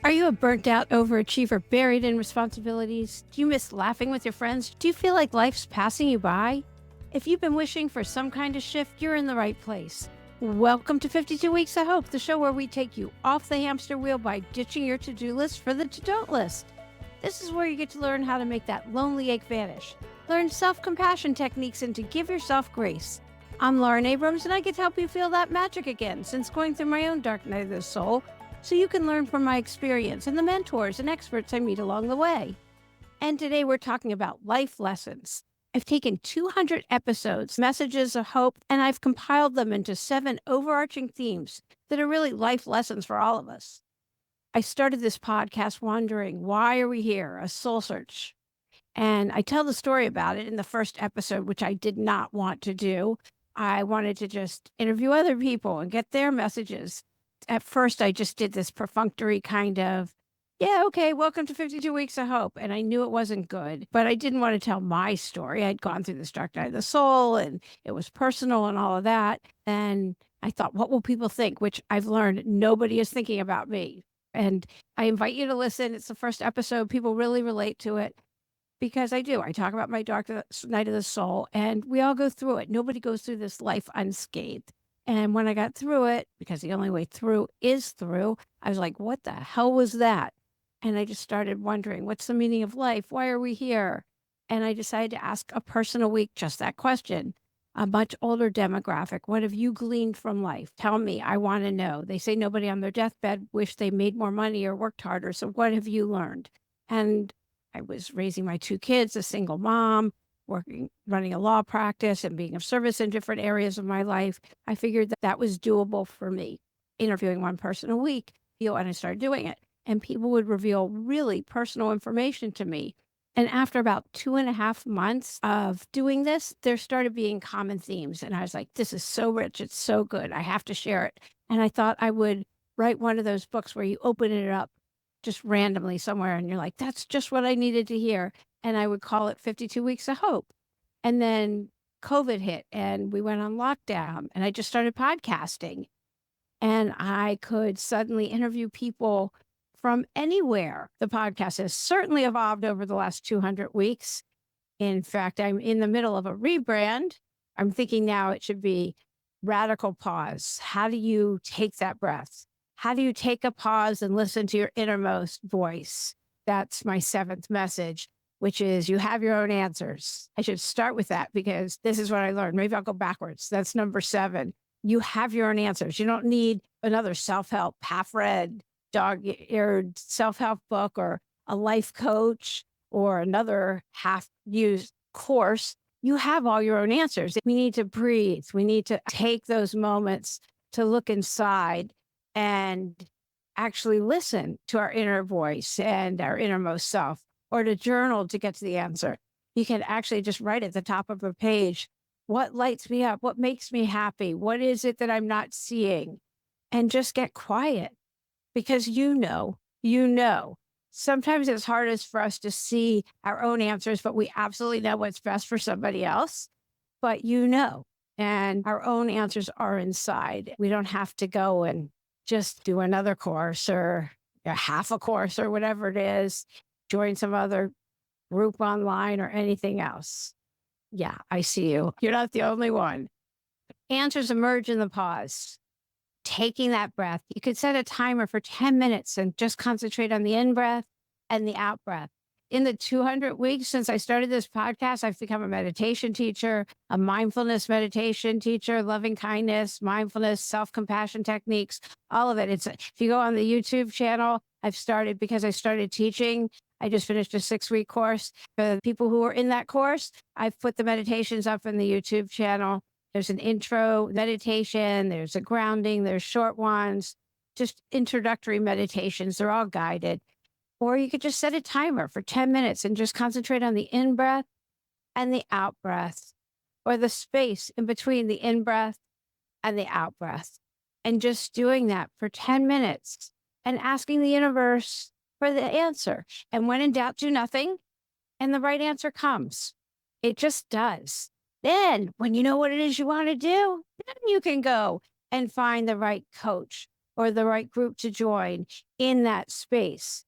Are you a burnt out overachiever buried in responsibilities? Do you miss laughing with your friends? Do you feel like life's passing you by? If you've been wishing for some kind of shift, you're in the right place. Welcome to 52 Weeks of Hope, the show where we take you off the hamster wheel by ditching your to-do list for the to-don't list. This is where you get to learn how to make that lonely ache vanish. Learn self-compassion techniques and to give yourself grace. I'm Lauren Abrams, and I get to help you feel that magic again since going through my own dark night of the soul, so you can learn from my experience and the mentors and experts I meet along the way. And today we're talking about life lessons. I've taken 200 episodes, messages of hope, and I've compiled them into 7 overarching themes that are really life lessons for all of us. I started this podcast wondering, why are we here? A soul search. And I tell the story about it in the first episode, which I did not want to do. I wanted to just interview other people and get their messages. At first, I just did this perfunctory kind of, yeah, okay, welcome to 52 Weeks of Hope. And I knew it wasn't good, but I didn't want to tell my story. I'd gone through this dark night of the soul and it was personal and all of that. And I thought, what will people think? Which I've learned nobody is thinking about me. And I invite you to listen. It's the first episode. People really relate to it because I do. I talk about my dark night of the soul and we all go through it. Nobody goes through this life unscathed. And when I got through it, because the only way through is through, I was like, what the hell was that? And I just started wondering, what's the meaning of life? Why are we here? And I decided to ask a person a week just that question. A much older demographic. What have you gleaned from life? Tell me. I want to know. They say nobody on their deathbed wished they made more money or worked harder. So what have you learned? And I was raising my 2 kids, a single mom, running a law practice and being of service in different areas of my life. I figured that that was doable for me, interviewing one person a week, and I started doing it. And people would reveal really personal information to me. And after about 2.5 months of doing this, there started being common themes. And I was like, this is so rich. It's so good. I have to share it. And I thought I would write one of those books where you open it up just randomly somewhere and you're like, that's just what I needed to hear. And I would call it 52 Weeks of Hope. And then COVID hit and we went on lockdown and I just started podcasting. And I could suddenly interview people from anywhere. The podcast has certainly evolved over the last 200 weeks. In fact, I'm in the middle of a rebrand. I'm thinking now it should be radical pause. How do you take that breath? How do you take a pause and listen to your innermost voice? That's my 7th message, which is you have your own answers. I should start with that because this is what I learned. Maybe I'll go backwards. That's number 7. You have your own answers. You don't need another self-help, half-read, dog-eared self-help book or a life coach or another half-used course. You have all your own answers. We need to breathe. We need to take those moments to look inside and actually listen to our inner voice and our innermost self, or to journal to get to the answer. You can actually just write at the top of a page, what lights me up? What makes me happy? What is it that I'm not seeing? And just get quiet because you know. Sometimes it's hardest for us to see our own answers, but we absolutely know what's best for somebody else. But and our own answers are inside. We don't have to go and just do another course or half a course or whatever it is, join some other group online or anything else. Yeah, I see you. You're not the only one. Answers emerge in the pause. Taking that breath. You could set a timer for 10 minutes and just concentrate on the in-breath and the out-breath. In the 200 weeks since I started this podcast, I've become a meditation teacher, a mindfulness meditation teacher, loving kindness, mindfulness, self-compassion techniques, all of it. If you go on the YouTube channel, I've started because I started teaching. I just finished a 6-week course. For the people who are in that course, I've put the meditations up in the YouTube channel. There's an intro meditation, there's a grounding, there's short ones, just introductory meditations. They're all guided. Or you could just set a timer for 10 minutes and just concentrate on the in-breath and the out-breath, or the space in between the in-breath and the out-breath. And just doing that for 10 minutes and asking the universe for the answer. And when in doubt, do nothing, and the right answer comes. It just does. Then when you know what it is you want to do, then you can go and find the right coach or the right group to join in that space.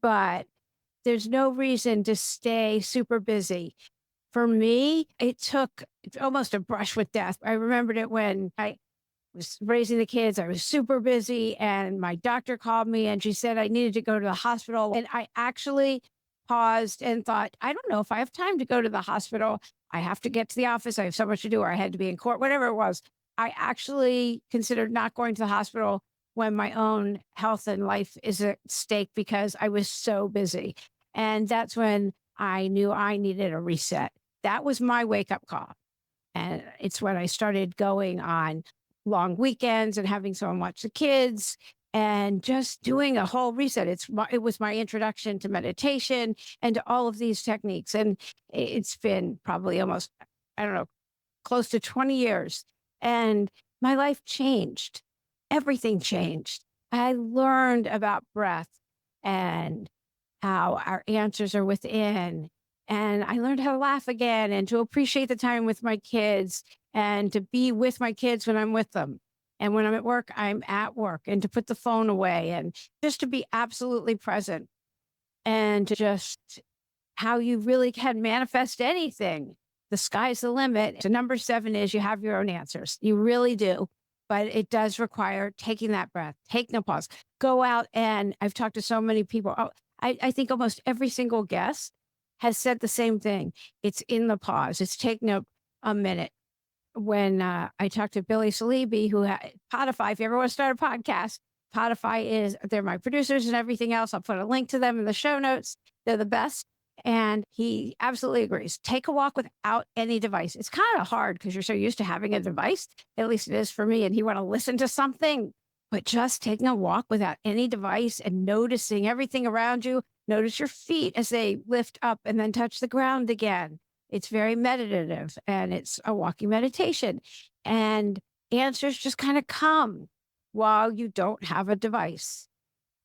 But there's no reason to stay super busy. For me, it took almost a brush with death. I remembered it when I was raising the kids. I was super busy, and my doctor called me and she said I needed to go to the hospital. And I actually paused and thought, I don't know if I have time to go to the hospital. I have to get to the office. I have so much to do, or I had to be in court, whatever it was. I actually considered not going to the hospital when my own health and life is at stake because I was so busy. And that's when I knew I needed a reset. That was my wake up call. And it's when I started going on long weekends and having someone watch the kids and just doing a whole reset. It was my introduction to meditation and to all of these techniques. And it's been probably almost, I don't know, close to 20 years. And my life changed. Everything changed. I learned about breath and how our answers are within. And I learned how to laugh again and to appreciate the time with my kids and to be with my kids when I'm with them. And when I'm at work, I'm at work, and to put the phone away and just to be absolutely present, and to just how you really can manifest anything. The sky's the limit. So number 7 is you have your own answers. You really do. But it does require taking that breath, taking a pause, go out. And I've talked to so many people. I think almost every single guest has said the same thing. It's in the pause. It's taking a minute. When I talked to Billy Salibi, who had Podify, if you ever want to start a podcast, Podify they're my producers and everything else. I'll put a link to them in the show notes. They're the best. And he absolutely agrees. Take a walk without any device. It's kind of hard because you're so used to having a device. At least it is for me. And you want to listen to something, but just taking a walk without any device and noticing everything around you. Notice your feet as they lift up and then touch the ground again. It's very meditative, and it's a walking meditation. And answers just kind of come while you don't have a device.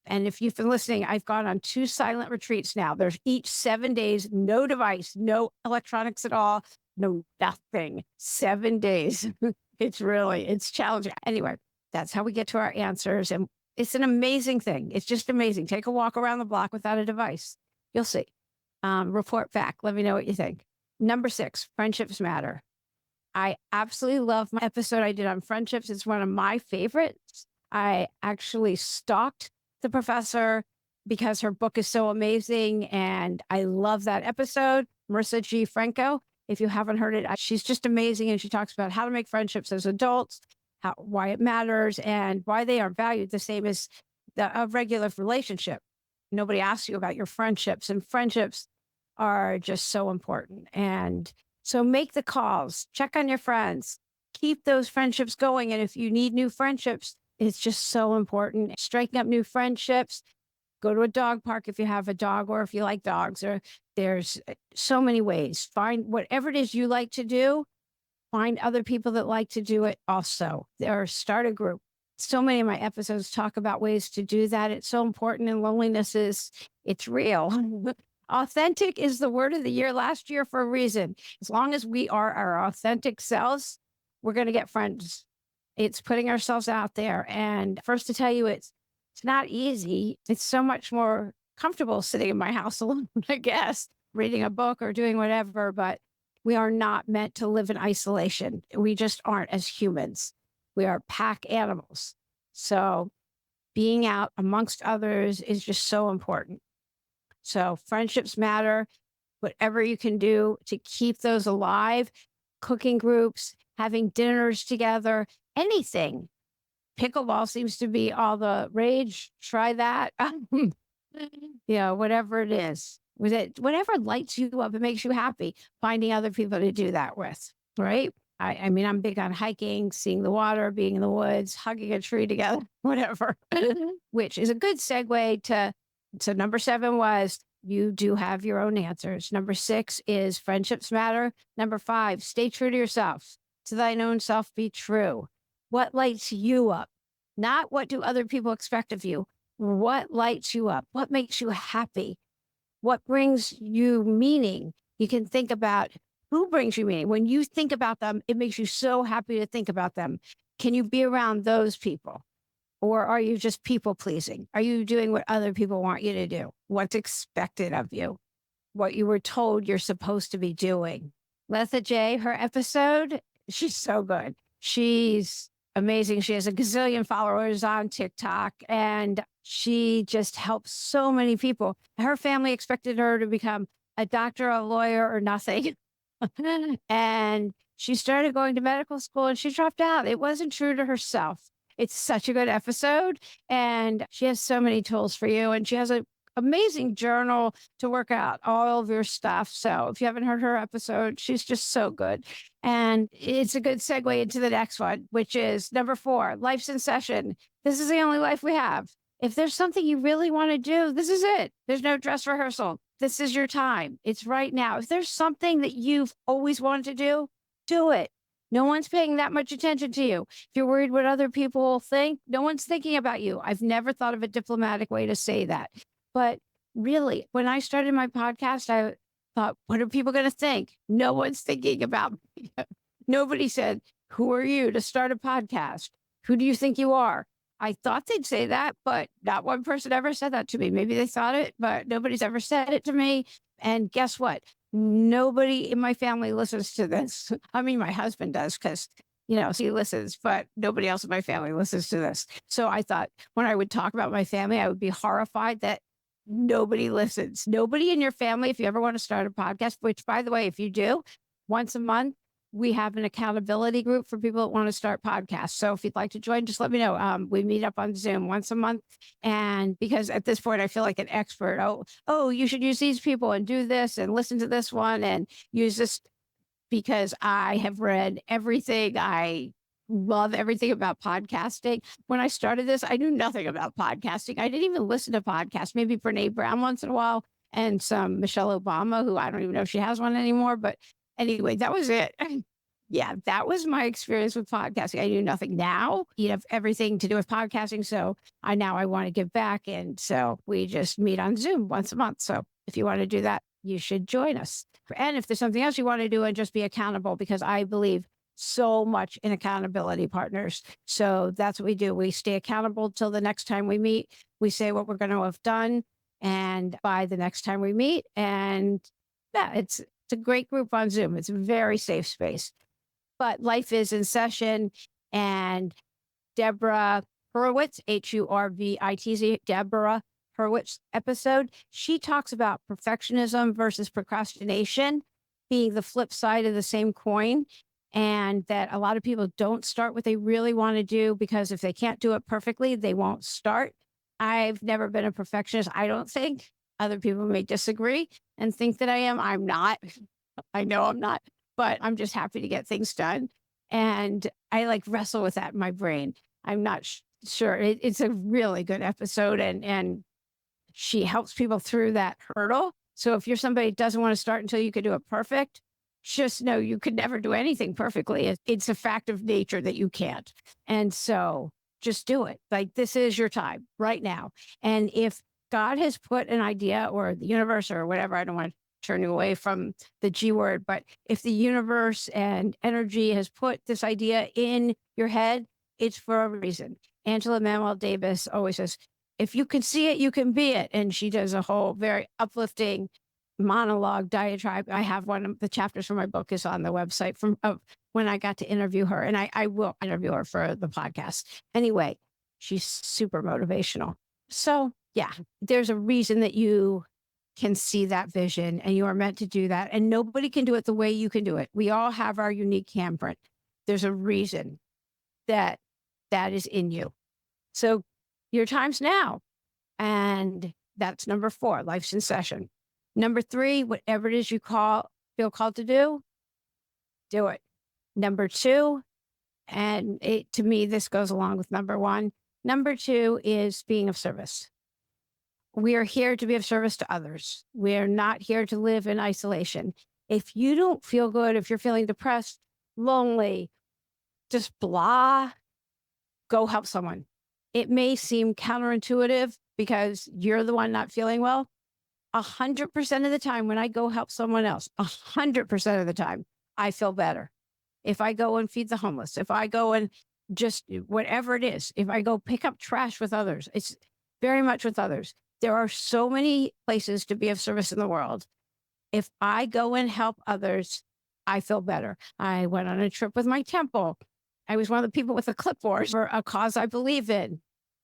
And if you've been listening, I've gone on 2 silent retreats now. There's each 7 days, no device, no electronics at all, no nothing. 7 days. It's challenging. Anyway, that's how we get to our answers. And it's an amazing thing. It's just amazing. Take a walk around the block without a device. You'll see. Report back. Let me know what you think. Number 6, friendships matter. I absolutely love my episode I did on friendships. It's one of my favorites. I actually stalked the professor because her book is so amazing. And I love that episode. Marissa G. Franco. If you haven't heard it, she's just amazing. And she talks about how to make friendships as adults, why it matters, and why they are valued the same as a regular relationship. Nobody asks you about your friendships, and friendships are just so important. And so make the calls, check on your friends, keep those friendships going. And if you need new friendships, it's just so important. Striking up new friendships, go to a dog park if you have a dog, or if you like dogs, or there's so many ways. Find whatever it is you like to do, find other people that like to do it also, or start a group. So many of my episodes talk about ways to do that. It's so important. And loneliness it's real. Authentic is the word of the year last year for a reason. As long as we are our authentic selves, we're going to get friends. It's putting ourselves out there. And first to tell you, it's not easy. It's so much more comfortable sitting in my house alone, I guess, reading a book or doing whatever. But we are not meant to live in isolation. We just aren't as humans. We are pack animals. So being out amongst others is just so important. So friendships matter. Whatever you can do to keep those alive, cooking groups, having dinners together, anything. Pickleball seems to be all the rage. Try that. Whatever it is. Whatever lights you up and makes you happy, finding other people to do that with, right? I mean, I'm big on hiking, seeing the water, being in the woods, hugging a tree together, whatever, which is a good segue to. So number 7 was you do have your own answers. Number 6 is friendships matter. Number 5, stay true to yourself. To thine own self be true. What lights you up? Not what do other people expect of you. What lights you up? What makes you happy? What brings you meaning? You can think about who brings you meaning. When you think about them, it makes you so happy to think about them. Can you be around those people? Or are you just people pleasing? Are you doing what other people want you to do? What's expected of you? What you were told you're supposed to be doing? Letha J, her episode, she's so good. She's amazing. She has a gazillion followers on TikTok and she just helps so many people. Her family expected her to become a doctor, a lawyer, or nothing. And she started going to medical school and she dropped out. It wasn't true to herself. It's such a good episode. And she has so many tools for you. And she has an amazing journal to work out all of your stuff. So if you haven't heard her episode, she's just so good. And it's a good segue into the next one, which is number 4, life's in session. This is the only life we have. If there's something you really want to do, this is it. There's no dress rehearsal. This is your time. It's right now. If there's something that you've always wanted to do it. No one's paying that much attention to you. If you're worried what other people will think, no one's thinking about you. I've never thought of a diplomatic way to say that. But really, when I started my podcast, I thought, what are people going to think? No one's thinking about me. Nobody said, who are you to start a podcast? Who do you think you are? I thought they'd say that, but not one person ever said that to me. Maybe they thought it, but nobody's ever said it to me. And guess what? Nobody in my family listens to this. I mean, my husband does because, he listens, but nobody else in my family listens to this. So I thought when I would talk about my family, I would be horrified that nobody listens. Nobody in your family, if you ever want to start a podcast, which by the way, if you do, once a month, we have an accountability group for people that want to start podcasts. So if you'd like to join, just let me know. We meet up on Zoom once a month. And because at this point, I feel like an expert. Oh, you should use these people and do this and listen to this one and use this because I have read everything. I love everything about podcasting. When I started this, I knew nothing about podcasting. I didn't even listen to podcasts, maybe Brene Brown once in a while and some Michelle Obama, who I don't even know if she has one anymore, but anyway, that was it. Yeah, that was my experience with podcasting. I knew nothing. Now, you have everything to do with podcasting. So I want to give back. And so we just meet on Zoom once a month. So if you want to do that, you should join us. And if there's something else you want to do and just be accountable, because I believe so much in accountability partners. So that's what we do. We stay accountable till the next time we meet. We say what we're going to have done. And by the next time we meet, and yeah, it's a great group on Zoom. It's a very safe space. But life is in session. And Deborah Hurwitz, Hurvitz, Deborah Hurwitz episode, she talks about perfectionism versus procrastination being the flip side of the same coin. And that a lot of people don't start what they really want to do because if they can't do it perfectly, they won't start. I've never been a perfectionist. I don't think. Other people may disagree and think that I am. I'm not. I know I'm not, but I'm just happy to get things done. And I wrestle with that in my brain. I'm not sure. It's a really good episode and she helps people through that hurdle. So if you're somebody who doesn't want to start until you can do it perfect, just know you could never do anything perfectly. It's a fact of nature that you can't. And so just do it. This is your time right now. And if God has put an idea or the universe or whatever, I don't want to turn you away from the G word, but if the universe and energy has put this idea in your head, it's for a reason. Angela Manuel Davis always says, if you can see it, you can be it. And she does a whole very uplifting monologue diatribe. I have one of the chapters from my book is on the website from when I got to interview her. And I will interview her for the podcast. Anyway, she's super motivational. So yeah, there's a reason that you can see that vision and you are meant to do that. And nobody can do it the way you can do it. We all have our unique handprint. There's a reason that is in you. So your time's now. And that's number 4, life's in session. Number 3, whatever it is you feel called to do it. Number 2, and to me, this goes along with number 1. Number 2 is being of service. We are here to be of service to others. We are not here to live in isolation. If you don't feel good, if you're feeling depressed, lonely, just blah, go help someone. It may seem counterintuitive because you're the one not feeling well. 100% of the time when I go help someone else, 100% of the time, I feel better. If I go and feed the homeless, if I go and just whatever it is. If I go pick up trash with others, it's very much with others. There are so many places to be of service in the world. If I go and help others, I feel better. I went on a trip with my temple. I was one of the people with a clipboard for a cause I believe in.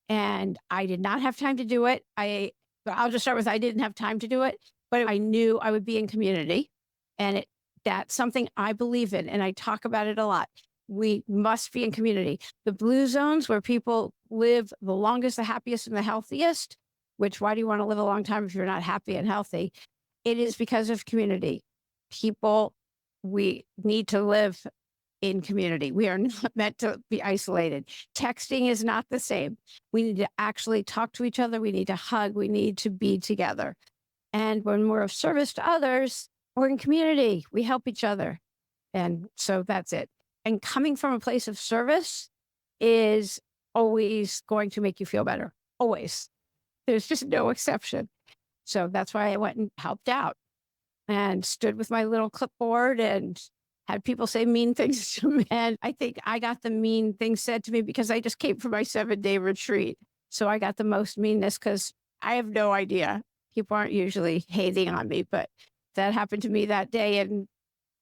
And I did not have time to do it. I'll just start with I didn't have time to do it, but I knew I would be in community. And that's something I believe in. And I talk about it a lot. We must be in community. The blue zones where people live the longest, the happiest, and the healthiest, which why do you want to live a long time if you're not happy and healthy? It is because of community. People, we need to live in community. We are not meant to be isolated. Texting is not the same. We need to actually talk to each other. We need to hug. We need to be together. And when we're of service to others, we're in community. We help each other. And so that's it. And coming from a place of service is always going to make you feel better. Always. There's just no exception. So that's why I went and helped out and stood with my little clipboard and had people say mean things to me. And I think I got the mean things said to me because I just came from my 7-day retreat. So I got the most meanness because I have no idea. People aren't usually hating on me, but that happened to me that day. And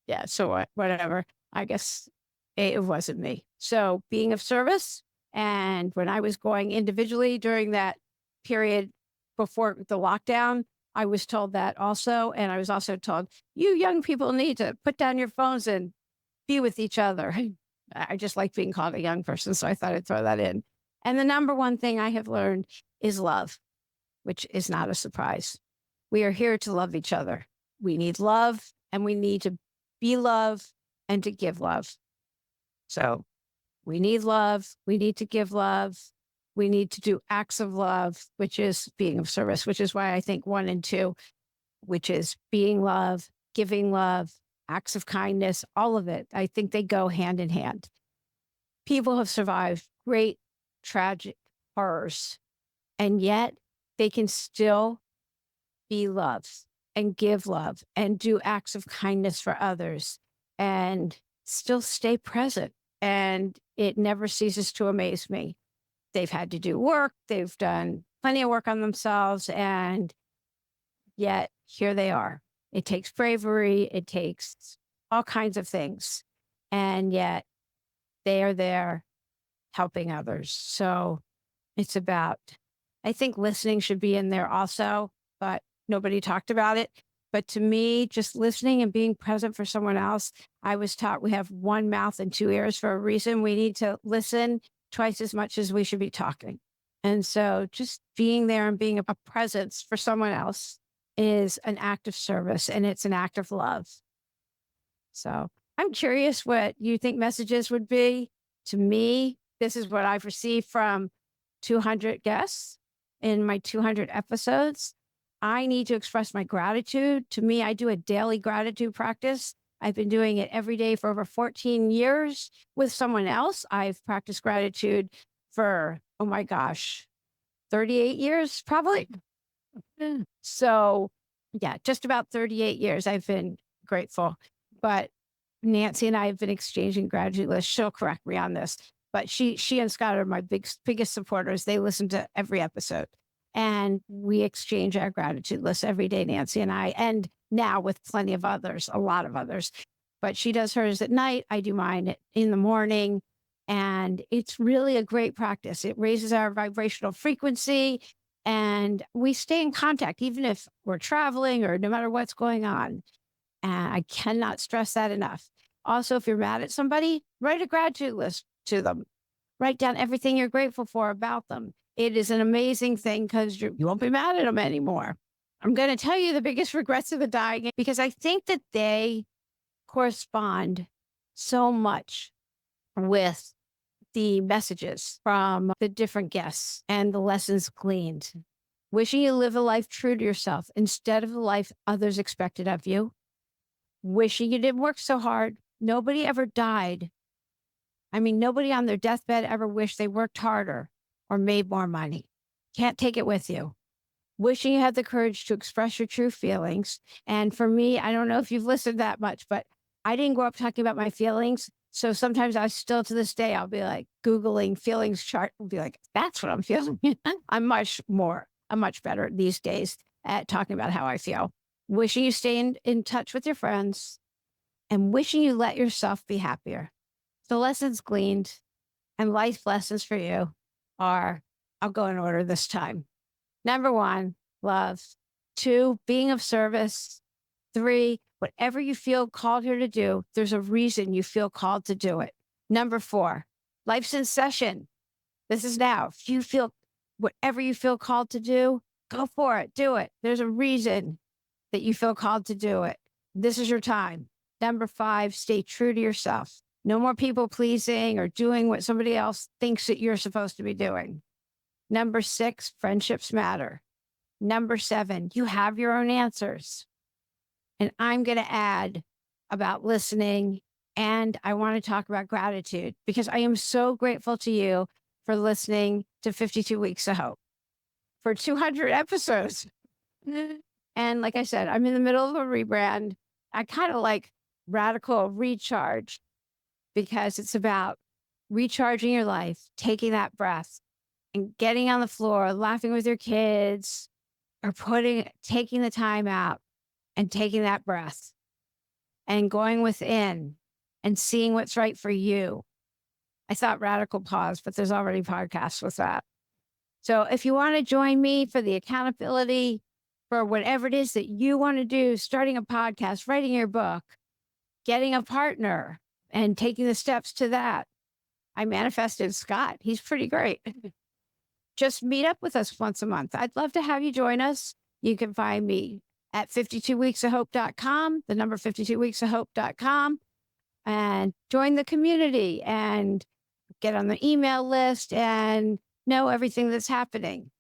yeah, so what, whatever. I guess it wasn't me. So being of service. And when I was going individually during that period before the lockdown, I was told that also. And I was also told, you young people need to put down your phones and be with each other. I just like being called a young person. So I thought I'd throw that in. And the number one thing I have learned is love, which is not a surprise. We are here to love each other. We need love and we need to be love and to give love. So we need love. We need to give love. We need to do acts of love, which is being of service, which is why I think 1 and 2, which is being love, giving love, acts of kindness, all of it. I think they go hand in hand. People have survived great tragic horrors, and yet they can still be love and give love and do acts of kindness for others and still stay present. And it never ceases to amaze me. They've had to do work. They've done plenty of work on themselves. And yet here they are. It takes bravery. It takes all kinds of things. And yet they are there helping others. So it's about, I think listening should be in there also, but nobody talked about it. But to me, just listening and being present for someone else, I was taught we have one mouth and 2 ears for a reason. We need to listen twice as much as we should be talking. And so just being there and being a presence for someone else is an act of service and it's an act of love. So I'm curious what you think messages would be. To me, this is what I've received from 200 guests in my 200 episodes. I need to express my gratitude. To me, I do a daily gratitude practice. I've been doing it every day for over 14 years with someone else. I've practiced gratitude for, oh my gosh, 38 years, probably. So yeah, just about 38 years I've been grateful. But Nancy and I have been exchanging gratitude lists. She'll correct me on this, but she and Scott are my biggest supporters. They listen to every episode. And we exchange our gratitude lists every day, Nancy and I, and now with plenty of others, a lot of others. But she does hers at night. I do mine in the morning. And it's really a great practice. It raises our vibrational frequency and we stay in contact, even if we're traveling or no matter what's going on. And I cannot stress that enough. Also, if you're mad at somebody, write a gratitude list to them. Write down everything you're grateful for about them. It is an amazing thing because you won't be mad at them anymore. I'm going to tell you the biggest regrets of the dying because I think that they correspond so much with the messages from the different guests and the lessons gleaned. Wishing you live a life true to yourself instead of the life others expected of you. Wishing you didn't work so hard. Nobody ever died. I mean, nobody on their deathbed ever wished they worked harder or made more money. Can't take it with you. Wishing you had the courage to express your true feelings. And for me, I don't know if you've listened that much, but I didn't grow up talking about my feelings. So sometimes I still to this day, I'll be like Googling feelings chart and be like, that's what I'm feeling. I'm much better these days at talking about how I feel. Wishing you stay in touch with your friends and wishing you let yourself be happier. The lessons gleaned and life lessons for you are, I'll go in order this time. Number 1, love. 2, being of service. 3, whatever you feel called here to do, there's a reason you feel called to do it. Number 4, life's in session. This is now. If you feel whatever you feel called to do, go for it. Do it. There's a reason that you feel called to do it. This is your time. Number 5, stay true to yourself. No more people pleasing or doing what somebody else thinks that you're supposed to be doing. Number 6, friendships matter. Number 7, you have your own answers. And I'm going to add about listening, and I want to talk about gratitude because I am so grateful to you for listening to 52 Weeks of Hope for 200 episodes. And like I said, I'm in the middle of a rebrand. I kind of like radical recharge because it's about recharging your life, taking that breath and getting on the floor, laughing with your kids, or taking the time out and taking that breath and going within and seeing what's right for you. I thought radical pause, but there's already podcasts with that. So if you want to join me for the accountability for whatever it is that you want to do, starting a podcast, writing your book, getting a partner, and taking the steps to that, I manifested Scott. He's pretty great. Just meet up with us once a month. I'd love to have you join us. You can find me at 52weeksofhope.com, the number 52weeksofhope.com, and join the community and get on the email list and know everything that's happening.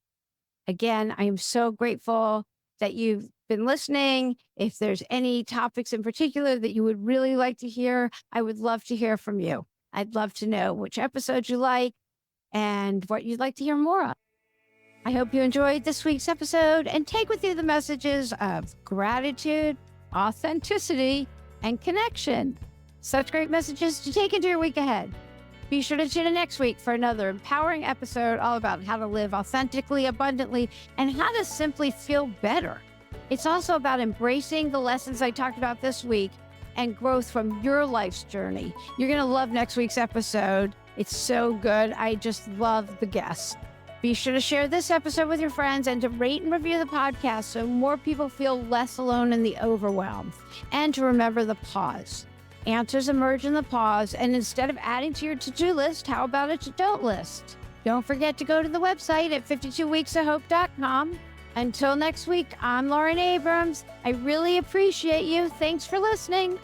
Again, I am so grateful that you've been listening. If there's any topics in particular that you would really like to hear, I would love to hear from you. I'd love to know which episodes you like and what you'd like to hear more of. I hope you enjoyed this week's episode and take with you the messages of gratitude, authenticity, and connection. Such great messages to take into your week ahead. Be sure to tune in next week for another empowering episode all about how to live authentically, abundantly, and how to simply feel better. It's also about embracing the lessons I talked about this week and growth from your life's journey. You're going to love next week's episode. It's so good. I just love the guests. Be sure to share this episode with your friends and to rate and review the podcast so more people feel less alone in the overwhelm. And to remember the pause. Answers emerge in the pause, and instead of adding to your to-do list, how about a to-don't list? Don't forget to go to the website at 52weeksofhope.com. Until next week, I'm Lauren Abrams. I really appreciate you. Thanks for listening.